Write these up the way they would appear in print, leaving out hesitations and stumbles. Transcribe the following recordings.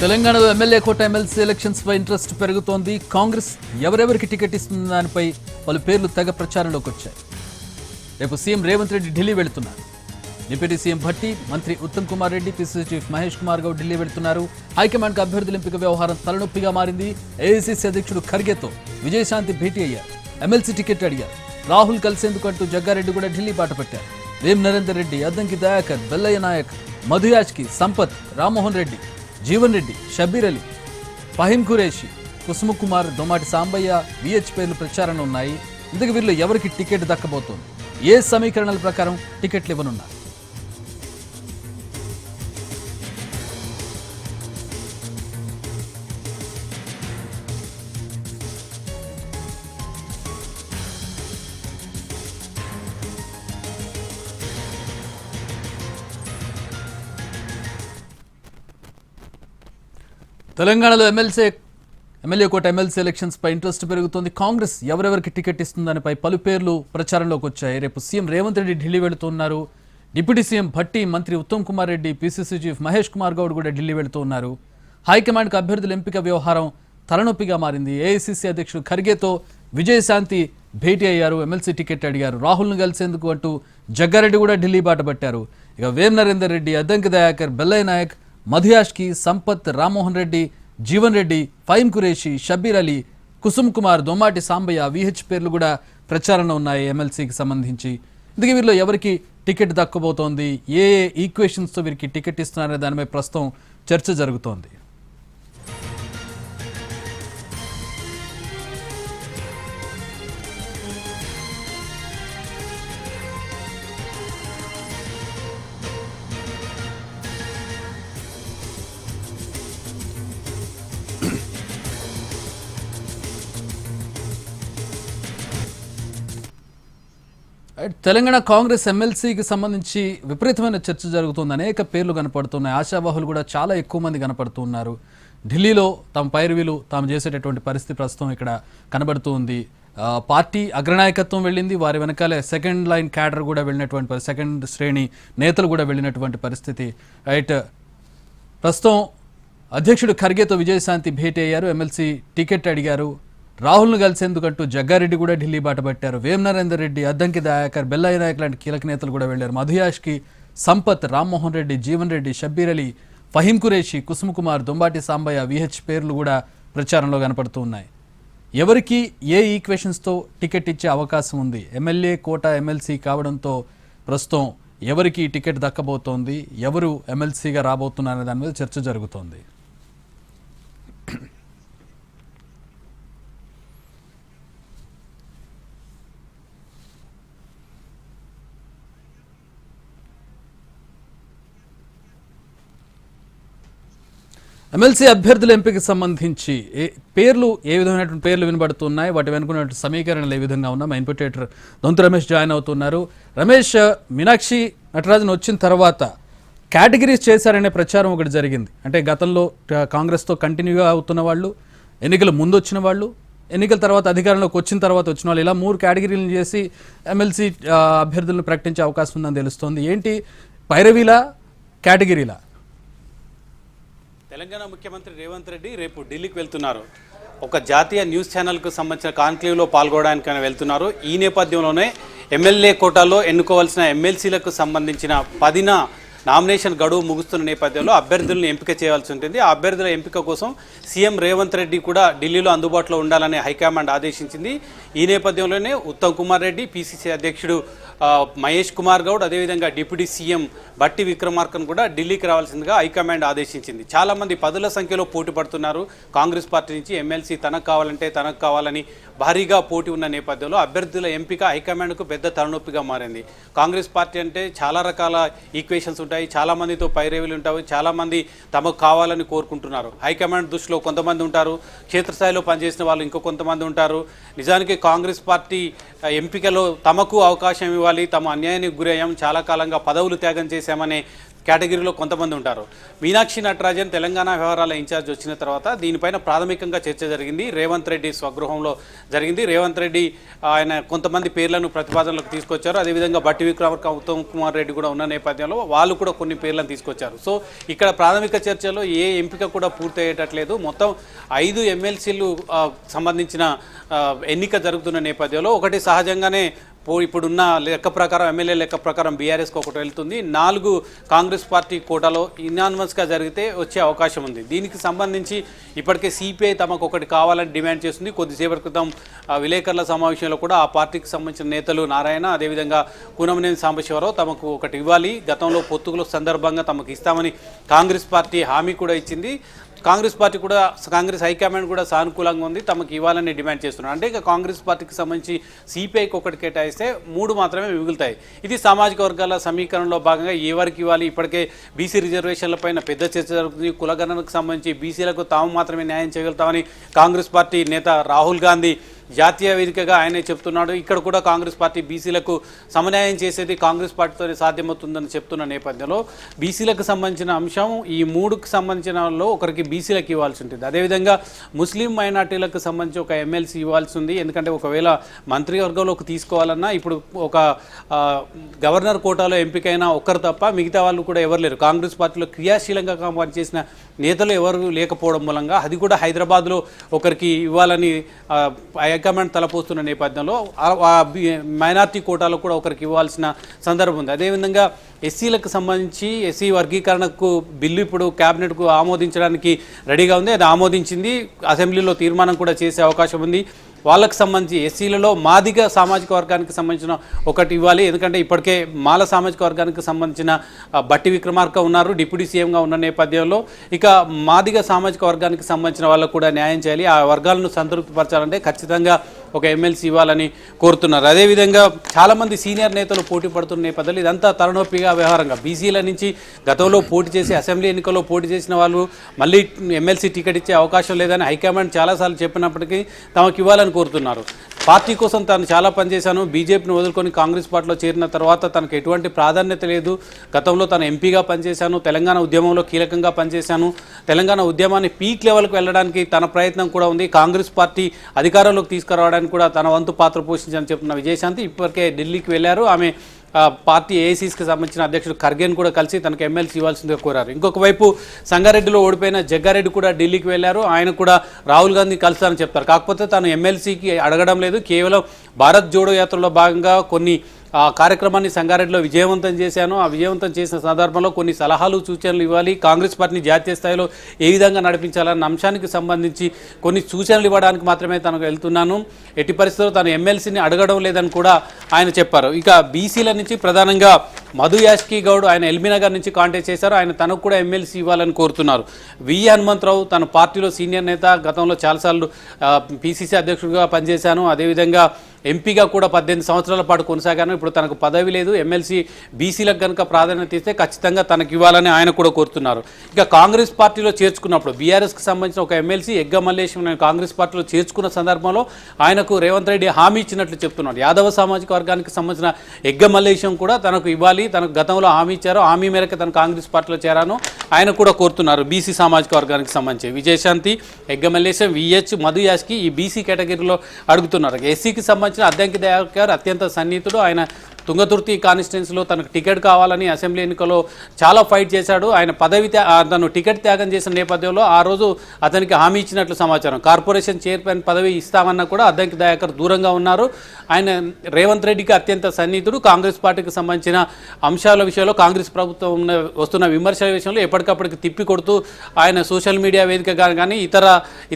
తెలంగాణలో ఎమ్మెల్యే కోట MLC elections పై interest పెరుగుతోంది. కాంగ్రెస్ ఎవరెవరికి టికెట్ ఇస్తున్న దానిపై పలు పేర్లు తెగ ప్రచారంలోకి వచ్చాయి. రేపు సీఎం రేవంత్ రెడ్డి ఢిల్లీ వెళుతున్నారు. డిప్యూటీ సీఎం భట్టి, మంత్రి ఉత్తమ్ కుమార్ రెడ్డి, పీసీసీ చీఫ్ మహేష్ కుమార్ గౌడ్ ఢిల్లీ వెళుతున్నారు. హైకమాండ్కు అభ్యర్థుల ఎంపిక వ్యవహారం తలనొప్పిగా మారింది. ఏఐసీసీ అధ్యక్షుడు ఖర్గేతో విజయశాంతి భేటీ అయ్యారు. ఎమ్మెల్సీ టికెట్ అడిగారు. రాహుల్ కలిసేందుకు అంటూ జగ్గారెడ్డి కూడా ఢిల్లీ బాట పట్టారు. వేం నరేందర్ రెడ్డి, అద్దంకి దయాకర్, బెల్లయ్య నాయక్, మధుయాజ్కి, సంపత్, రామ్మోహన్ రెడ్డి, జీవన్ రెడ్డి, షబ్బీర్ అలీ, ఫహీం ఖురేషి, కుసుమ కుమార్, దొమాటి సాంబయ్య, విహెచ్ పేర్లు ప్రచారంలో ఉన్నాయి. ఇందుకు వీళ్ళు ఎవరికి టికెట్ దక్కబోతోంది, ఏ సమీకరణల ప్రకారం టికెట్లు ఇవ్వనున్నారు? తెలంగాణలో ఎమ్మెల్యే కోట ఎమ్మెల్సీ ఎలక్షన్స్ పై ఇంట్రెస్ట్ పెరుగుతోంది. కాంగ్రెస్ ఎవరెవరికి టికెట్ ఇస్తుందనిపై పలు పేర్లు ప్రచారంలోకి వచ్చాయి. రేపు సీఎం రేవంత్ రెడ్డి ఢిల్లీ వెళుతున్నారు. డిప్యూటీ సీఎం భట్టి, మంత్రి ఉత్తమ్ కుమార్ రెడ్డి, పీసీసీ చీఫ్ మహేష్ కుమార్ గౌడ్ కూడా ఢిల్లీ వెళుతున్నారు. హైకమాండ్కు అభ్యర్థుల ఎంపిక వ్యవహారం తలనొప్పిగా మారింది. ఏఐసీసీ అధ్యక్షుడు ఖర్గేతో విజయశాంతి భేటీ అయ్యారు. ఎమ్మెల్సీ టికెట్ అడిగారు. రాహుల్ను కలిసేందుకు అంటూ జగ్గారెడ్డి కూడా ఢిల్లీ బాట పట్టారు. ఇక వేం నరేందర్ రెడ్డి, అద్దంకి దయాకర్, బెల్లయ్య నాయక్, మధుయాజ్కి, సంపత్, రామ్మోహన్ రెడ్డి, జీవన్ రెడ్డి, ఫహీం ఖురేషి, షబ్బీర్ అలీ, కుసుమ్ కుమార్, దొమాటి సాంబయ్య, విహెచ్ పేర్లు కూడా ప్రచారంలో ఉన్నాయి ఎమ్మెల్సీకి సంబంధించి. ఇందుకే వీరిలో ఎవరికి టికెట్ దక్కబోతోంది, ఏ ఈక్వేషన్స్తో వీరికి టికెట్ ఇస్తున్నారనే దానిపై ప్రస్తుతం చర్చ జరుగుతోంది. తెలంగాణ కాంగ్రెస్ ఎమ్మెల్సీకి సంబంధించి విపరీతమైన చర్చ జరుగుతుంది. అనేక పేర్లు కనపడుతున్నాయి. ఆశావాహులు కూడా చాలా ఎక్కువ మంది కనపడుతున్నారు. ఢిల్లీలో తమ పైరవీలు తాము చేసేటటువంటి పరిస్థితి ప్రస్తుతం ఇక్కడ కనబడుతుంది. పార్టీ అగ్రనాయకత్వం వెళ్ళింది, వారి వెనకాలే సెకండ్ లైన్ క్యాడర్ కూడా వెళ్ళినటువంటి సెకండ్ శ్రేణి నేతలు కూడా వెళ్ళినటువంటి పరిస్థితి. రైట్, ప్రస్తుతం అధ్యక్షుడు ఖర్గేతో విజయశాంతి భేటీ అయ్యారు. ఎమ్మెల్సీ టికెట్ అడిగారు. రాహుల్ను కలిసేందుకంటూ జగ్గారెడ్డి కూడా ఢిల్లీ బాట పట్టారు. వేం నరేందర్ రెడ్డి, అద్దంకి దయాకర్, బెల్లయ్య నాయక్ లాంటి కీలక నేతలు కూడా వెళ్లారు. మధుయాజ్కి, సంపత్, రామ్మోహన్ రెడ్డి, జీవన్ రెడ్డి, షబ్బీర్ అలీ, ఫహీం ఖురేషి, కుసుమ కుమార్, దొంబాటి సాంబయ్య, విహెచ్ పేర్లు కూడా ప్రచారంలో కనపడుతూ ఉన్నాయి. ఎవరికి ఏ ఈక్వేషన్స్తో టికెట్ ఇచ్చే అవకాశం ఉంది? ఎమ్మెల్యే కోట ఎమ్మెల్సీ కావడంతో ప్రస్తుతం ఎవరికి టికెట్ దక్కబోతోంది, ఎవరు ఎమ్మెల్సీగా రాబోతున్నారనే దాని మీద చర్చ జరుగుతోంది. ఎమ్మెల్సీ అభ్యర్థుల ఎంపికకి సంబంధించి పేర్లు ఏ విధమైనటువంటి పేర్లు వినబడుతున్నాయి, వాటి వెనుకున్నటువంటి సమీకరణలు ఏ విధంగా ఉన్నా మా ఇన్పుటేటర్ దొంతు రమేష్ జాయిన్ అవుతున్నారు. రమేష్, మీనాక్షి నటరాజన్ వచ్చిన తర్వాత కేటగిరీస్ చేశారనే ప్రచారం ఒకటి జరిగింది. అంటే గతంలో కాంగ్రెస్తో కంటిన్యూగా అవుతున్న వాళ్ళు, ఎన్నికల ముందు వచ్చిన వాళ్ళు, ఎన్నికల తర్వాత అధికారంలోకి వచ్చిన తర్వాత వచ్చిన వాళ్ళు, ఇలా 3 కేటగిరీలను చేసి ఎమ్మెల్సీ అభ్యర్థులను ప్రకటించే అవకాశం ఉందని తెలుస్తోంది. ఏంటి పైరవీలా, కేటగిరీలా? తెలంగాణ ముఖ్యమంత్రి రేవంత్ రెడ్డి రేపు ఢిల్లీకి వెళ్తున్నారు. ఒక జాతీయ న్యూస్ ఛానల్కు సంబంధించిన కాన్క్లేవ్లో పాల్గొనడానికి వెళ్తున్నారు. ఈ నేపథ్యంలోనే ఎమ్మెల్యే కోటాలో ఎన్నుకోవాల్సిన ఎమ్మెల్సీలకు సంబంధించిన 10న నామినేషన్ గడువు ముగుస్తున్న నేపథ్యంలో అభ్యర్థులను ఎంపిక చేయాల్సి ఉంటుంది. ఆ అభ్యర్థుల ఎంపిక కోసం సీఎం రేవంత్ రెడ్డి కూడా ఢిల్లీలో అందుబాటులో ఉండాలని హైకమాండ్ ఆదేశించింది. ఈ నేపథ్యంలోనే ఉత్తమ్ కుమార్ రెడ్డి, పీసీసీ అధ్యక్షుడు మహేష్ కుమార్ గౌడ్, అదేవిధంగా డిప్యూటీ సీఎం భట్టి విక్రమార్కను కూడా ఢిల్లీకి రావాల్సిందిగా హైకమాండ్ ఆదేశించింది. చాలామంది పదుల సంఖ్యలో పోటీ పడుతున్నారు. కాంగ్రెస్ పార్టీ నుంచి ఎమ్మెల్సీ తనకు కావాలని భారీగా పోటీ ఉన్న నేపథ్యంలో అభ్యర్థుల ఎంపిక హైకమాండ్కు పెద్ద తలనొప్పిగా మారింది. కాంగ్రెస్ పార్టీ అంటే చాలా రకాల ఈక్వేషన్స్ ఉంటాయి, చాలామందితో పైరేవులు ఉంటాయి, చాలామంది తమకు కావాలని కోరుకుంటున్నారు. హైకమాండ్ దృష్టిలో కొంతమంది ఉంటారు, క్షేత్రస్థాయిలో పనిచేసిన వాళ్ళు ఇంకో కొంతమంది ఉంటారు. నిజానికి కాంగ్రెస్ పార్టీ ఎంపికలో తమకు అవకాశం ఇవ్వాలి, తమ అన్యాయానికి గురయ్యాం, చాలా కాలంగా పదవులు త్యాగం చేశామనే కేటగిరీలో కొంతమంది ఉంటారు. మీనాక్షి నటరాజన్ తెలంగాణ వ్యవహారాల ఇన్ఛార్జ్ వచ్చిన తర్వాత దీనిపైన ప్రాథమికంగా చర్చ జరిగింది. రేవంత్ రెడ్డి స్వగృహంలో జరిగింది. రేవంత్ రెడ్డి ఆయన కొంతమంది పేర్లను ప్రతిపాదనలకు తీసుకొచ్చారు. అదేవిధంగా బట్టి విక్రమార్క, ఉత్తమ్ కుమార్ రెడ్డి కూడా ఉన్న నేపథ్యంలో వాళ్ళు కూడా కొన్ని పేర్లను తీసుకొచ్చారు. సో ఇక్కడ ప్రాథమిక చర్చలో ఏ ఎంపిక కూడా పూర్తయ్యేటట్లేదు. మొత్తం 5 ఎమ్మెల్సీలు సంబంధించిన ఎన్నిక జరుగుతున్న నేపథ్యంలో ఒకటి సహజంగానే ఇప్పుడున్న లెక్క ప్రకారం ఎమ్మెల్యే లెక్క ప్రకారం బీఆర్ఎస్కి ఒకటి వెళ్తుంది. 4 కాంగ్రెస్ పార్టీ కోటాలో ఇనానిమస్గా జరిగితే వచ్చే అవకాశం ఉంది. దీనికి సంబంధించి ఇప్పటికే సిపిఐ తమకు ఒకటి కావాలని డిమాండ్ చేస్తుంది. కొద్దిసేపటి క్రితం విలేకరుల సమావేశంలో కూడా ఆ పార్టీకి సంబంధించిన నేతలు నారాయణ, అదేవిధంగా కూనమనేని సాంబశివరావు తమకు ఒకటి ఇవ్వాలి, గతంలో పొత్తుల సందర్భంగా తమకు ఇస్తామని కాంగ్రెస్ పార్టీ హామీ కూడా ఇచ్చింది. కాంగ్రెస్ పార్టీ కూడా, కాంగ్రెస్ హైకమాండ్ కూడా సానుకూలంగా ఉంది, తమకు ఇవ్వాలని డిమాండ్ చేస్తున్నారు. అంటే ఇక కాంగ్రెస్ పార్టీకి సంబంధించి సిపిఐకి ఒకటి కేటాయిస్తే 3 మాత్రమే మిగులుతాయి. ఇది సామాజిక వర్గాల సమీకరణలో భాగంగా ఎవరికి ఇవ్వాలి, ఇప్పటికే బీసీ రిజర్వేషన్లపైన పెద్ద చర్చ జరుగుతుంది. కులగణనకు సంబంధించి బీసీలకు తాము మాత్రమే న్యాయం చేయగలుగుతామని కాంగ్రెస్ పార్టీ నేత రాహుల్ గాంధీ జాతీయ వేదికగా ఆయనే చెప్తున్నాడు. ఇక్కడ కూడా కాంగ్రెస్ పార్టీ బీసీలకు సమన్యాయం చేసేది కాంగ్రెస్ పార్టీతోనే సాధ్యమవుతుందని చెప్తున్న నేపథ్యంలో బీసీలకు సంబంధించిన అంశం ఈ 3కు సంబంధించిన ఒకరికి బీసీలకు ఇవ్వాల్సి ఉంటుంది. అదేవిధంగా ముస్లిం మైనార్టీలకు సంబంధించి ఒక ఎమ్మెల్సీ ఇవ్వాల్సి ఉంది. ఎందుకంటే ఒకవేళ మంత్రివర్గంలోకి తీసుకోవాలన్నా ఇప్పుడు ఒక గవర్నర్ కోటాలో ఎంపికైన ఒక్కరు తప్ప మిగతా వాళ్ళు కూడా ఎవరు లేరు. కాంగ్రెస్ పార్టీలో క్రియాశీలంగా పనిచేసిన నేతలు ఎవరు లేకపోవడం మూలంగా అది కూడా హైదరాబాద్లో ఒకరికి ఇవ్వాలని హైకమాండ్ తలపోస్తున్న నేపథ్యంలో మైనార్టీ కోటాలో కూడా ఒకరికి ఇవ్వాల్సిన సందర్భం ఉంది. అదేవిధంగా ఎస్సీలకు సంబంధించి ఎస్సీ వర్గీకరణకు బిల్లు ఇప్పుడు క్యాబినెట్కు ఆమోదించడానికి రెడీగా ఉంది. అది ఆమోదించింది. అసెంబ్లీలో తీర్మానం కూడా చేసే అవకాశం ఉంది. వాళ్ళకు సంబంధించి ఎస్సీలలో మాదిగ సామాజిక వర్గానికి సంబంధించిన ఒకటి ఇవ్వాలి. ఎందుకంటే ఇప్పటికే మాల సామాజిక వర్గానికి సంబంధించిన బట్టి విక్రమార్క ఉన్నారు, డిప్యూటీ సీఎంగా ఉన్న నేపథ్యంలో ఇక మాదిగ సామాజిక వర్గానికి సంబంధించిన వాళ్ళకు కూడా న్యాయం చేయాలి. ఆ వర్గాలను సంతృప్తిపరచాలంటే ఖచ్చితంగా ఒక ఎమ్మెల్సీ ఇవ్వాలని కోరుతున్నారు. అదేవిధంగా చాలామంది సీనియర్ నేతలు పోటీ పడుతున్న నేపథ్యంలో ఇదంతా తలనొప్పిగా వ్యవహారంగా బీసీల నుంచి గతంలో పోటీ చేసి అసెంబ్లీ ఎన్నికల్లో పోటీ చేసిన వాళ్ళు మళ్ళీ ఎమ్మెల్సీ టికెట్ ఇచ్చే అవకాశం లేదని హైకమాండ్ చాలాసార్లు చెప్పినప్పటికీ తమకు ఇవ్వాలని కోరుతున్నారు. పార్టీ కోసం తాను చాలా పనిచేశాను, బీజేపీని వదులుకొని కాంగ్రెస్ పార్టీలో చేరిన తర్వాత తనకు ఎటువంటి ప్రాధాన్యత లేదు, గతంలో తాను ఎంపీగా పనిచేశాను, తెలంగాణ ఉద్యమంలో కీలకంగా పనిచేశాను, తెలంగాణ ఉద్యమాన్ని పీక్ లెవెల్కి వెళ్ళడానికి తన ప్రయత్నం కూడా ఉంది, కాంగ్రెస్ పార్టీ అధికారంలోకి తీసుకురావడానికి కూడా తన వంతు పాత్ర పోషించాలని చెప్తున్న విజయశాంతి ఇప్పటికే ఢిల్లీకి వెళ్ళారు. ఆమె పార్టీ ఏఐసీసీకి సంబంధించిన అధ్యక్షుడు ఖర్గేను కూడా కలిసి తనకు ఎమ్మెల్సీ ఇవ్వాల్సిందిగా కోరారు. ఇంకొక వైపు సంగారెడ్డిలో ఓడిపోయిన జగ్గారెడ్డి కూడా ఢిల్లీకి వెళ్ళారు. ఆయన కూడా రాహుల్ గాంధీ కలుస్తారని చెప్తారు. కాకపోతే తాను ఎమ్మెల్సీకి అడగడం లేదు, కేవలం భారత్ జోడో యాత్రలో భాగంగా కొన్ని ఆ కార్యక్రమాన్ని సంగారెడ్డిలో విజయవంతం చేశాను, ఆ విజయవంతం చేసిన సందర్భంలో కొన్ని సలహాలు సూచనలు ఇవ్వాలి, కాంగ్రెస్ పార్టీని జాతీయ స్థాయిలో ఏ విధంగా నడిపించాలన్న అంశానికి సంబంధించి కొన్ని సూచనలు ఇవ్వడానికి మాత్రమే తనకు వెళ్తున్నాను, ఎట్టి పరిస్థితుల్లో తాను ఎమ్మెల్సీని అడగడం లేదని కూడా ఆయన చెప్పారు. ఇక బీసీల నుంచి ప్రధానంగా మధు యాష్కి గౌడ్ ఆయన ఎల్బీనగర్ నుంచి కాంటాక్ట్ చేశారు. ఆయన తనకు కూడా ఎమ్మెల్సీ ఇవ్వాలని కోరుతున్నారు. వి హనుమంతరావు తన పార్టీలో సీనియర్ నేత, గతంలో చాలాసార్లు పిసిసి అధ్యక్షుడిగా పనిచేశాను, అదేవిధంగా ఎంపీగా కూడా 18 సంవత్సరాల పాటు కొనసాగాను. ఇప్పుడు తనకు పదవి లేదు, ఎమ్మెల్సీ బీసీలకు కనుక ప్రాధాన్యత ఇస్తే ఖచ్చితంగా తనకు ఇవ్వాలని ఆయన కూడా కోరుతున్నారు. ఇక కాంగ్రెస్ పార్టీలో చేర్చుకున్నప్పుడు బీఆర్ఎస్కి సంబంధించిన ఒక ఎమ్మెల్సీ ఎగ్గ మల్లేశం కాంగ్రెస్ పార్టీలో చేర్చుకున్న సందర్భంలో ఆయనకు రేవంత్ రెడ్డి హామీ ఇచ్చినట్లు చెప్తున్నాడు. యాదవ సామాజిక వర్గానికి సంబంధించిన ఎగ్గ మల్లేశం కూడా తనకు ఇవ్వాలి, తనకు గతంలో హామీ ఇచ్చారు, హామీ మేరకు తను కాంగ్రెస్ పార్టీలో చేరాను ఆయన కూడా కోరుతున్నారు. బీసీ సామాజిక వర్గానికి సంబంధించి విజయశాంతి, ఎగ్గ మల్లేశం, విహెచ్, మధు యాష్కి ఈ బీసీ కేటగిరీలో అడుగుతున్నారు. ఎస్సీకి సంబంధించిన అద్దంకి దయాకర్ అత్యంత సన్నిహితుడు, ఆయన తుంగతుర్తి కాన్స్టిట్యున్సీలో తనకు టికెట్ కావాలని అసెంబ్లీ ఎన్నికల్లో చాలా ఫైట్ చేశాడు. ఆయన తను టికెట్ త్యాగం చేసిన నేపథ్యంలో ఆ రోజు అతనికి హామీ ఇచ్చినట్లు సమాచారం. కార్పొరేషన్ చైర్మన్ పదవి ఇస్తామన్నా కూడా అద్దంకి దయాకర్ దూరంగా ఉన్నారు. ఆయన రేవంత్ రెడ్డికి అత్యంత సన్నిహితుడు. కాంగ్రెస్ పార్టీకి సంబంధించిన అంశాల విషయంలో కాంగ్రెస్ ప్రభుత్వం వస్తున్న విమర్శల విషయంలో ఎప్పటికప్పటికి తిప్పి కొడుతూ ఆయన సోషల్ మీడియా వేదికగా కానీ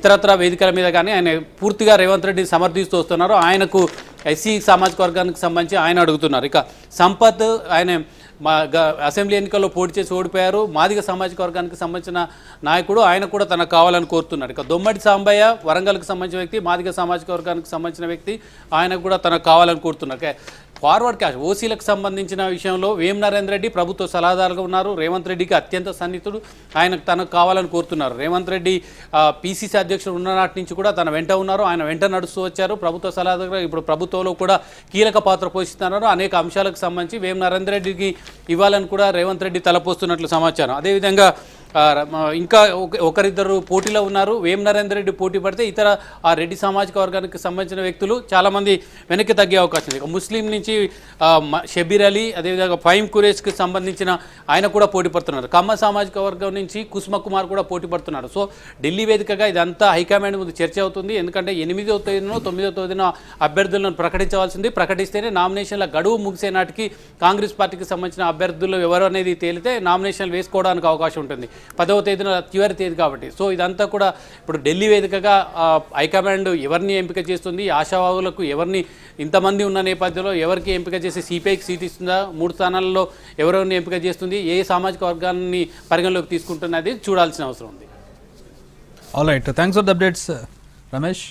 ఇతరత్ర వేదికల మీద కానీ ఆయన పూర్తిగా రేవంత్ రెడ్డిని సమర్థిస్తూ వస్తున్నారు. ఆయనకు ఎస్సీ సామాజిక వర్గానికి సంబంధించి ఆయన అడుగుతున్నారు. ఇక సంపత్ ఆయన అసెంబ్లీ ఎన్నికల్లో పోటీ చేసి ఓడిపోయారు, మాదిగ సామాజిక వర్గానికి సంబంధించిన నాయకుడు, ఆయన కూడా తనకు కావాలని కోరుతున్నారు. ఇక దొమ్మడి సాంబయ్య వరంగల్కి సంబంధించిన వ్యక్తి, మాదిగ సామాజిక వర్గానికి సంబంధించిన వ్యక్తి, ఆయనకు కూడా తనకు కావాలని కోరుతున్నారు. ఫార్వర్డ్ క్యాస్ట్ ఓసీలకు సంబంధించిన విషయంలో వేం నరేందర్ రెడ్డి ప్రభుత్వ సలహాదారుగా ఉన్నారు. రేవంత్ రెడ్డికి అత్యంత సన్నిహితుడు. ఆయనకు తనకు కావాలని కోరుతున్నారు. రేవంత్ రెడ్డి పీసీసీ అధ్యక్షుడు ఉన్న నాటి నుంచి కూడా తన వెంట ఉన్నారు. ఆయన వెంట నడుస్తూ వచ్చారు. ప్రభుత్వ సలహాదారుగా ఇప్పుడు ప్రభుత్వంలో కూడా కీలక పాత్ర పోషిస్తున్నారు. అనేక అంశాలకు సంబంధించి వేం నరేందర్ రెడ్డికి ఇవ్వాలని కూడా రేవంత్ రెడ్డి తలపోస్తున్నట్లు సమాచారం. అదేవిధంగా ఇంకా ఒకరిద్దరు పోటీలో ఉన్నారు. వేం నరేందర్ రెడ్డి పోటీ పడితే ఇతర ఆ రెడ్డి సామాజిక వర్గానికి సంబంధించిన వ్యక్తులు చాలామంది వెనక్కి తగ్గే అవకాశం ఉంది. ముస్లిం నుంచి షబీర్ అలీ, అదేవిధంగా ఫైమ్ కురేష్కి సంబంధించిన ఆయన కూడా పోటీ పడుతున్నారు. కమ్మ సామాజిక వర్గం నుంచి కుస్మ కుమార్ కూడా పోటీ పడుతున్నారు. సో ఢిల్లీ వేదికగా ఇదంతా హైకమాండ్ ముందు చర్చ అవుతుంది. ఎందుకంటే 8వ తేదీనో 9వ తేదీన అభ్యర్థులను ప్రకటించవలసింది. ప్రకటిస్తేనే నామినేషన్ల గడువు ముగిసే నాటికి కాంగ్రెస్ పార్టీకి సంబంధించిన అభ్యర్థులు ఎవరు అనేది తేలితే నామినేషన్లు వేసుకోవడానికి అవకాశం ఉంటుంది. 10వ తేదీన చివరి తేదీ కాబట్టి. సో ఇదంతా కూడా ఇప్పుడు ఢిల్లీ వేదికగా హైకమాండ్ ఎవరిని ఎంపిక చేస్తుంది, ఆశావాహులకు ఎవరిని ఇంతమంది ఉన్న నేపథ్యంలో ఎవరికి ఎంపిక చేసి సిపిఐకి సీట్ ఇస్తుందా, 3 స్థానాల్లో ఎవరెవరిని ఎంపిక చేస్తుంది, ఏ సామాజిక వర్గాన్ని పరిగణలోకి తీసుకుంటున్నది చూడాల్సిన అవసరం ఉంది. All right, thanks for the updates Ramesh.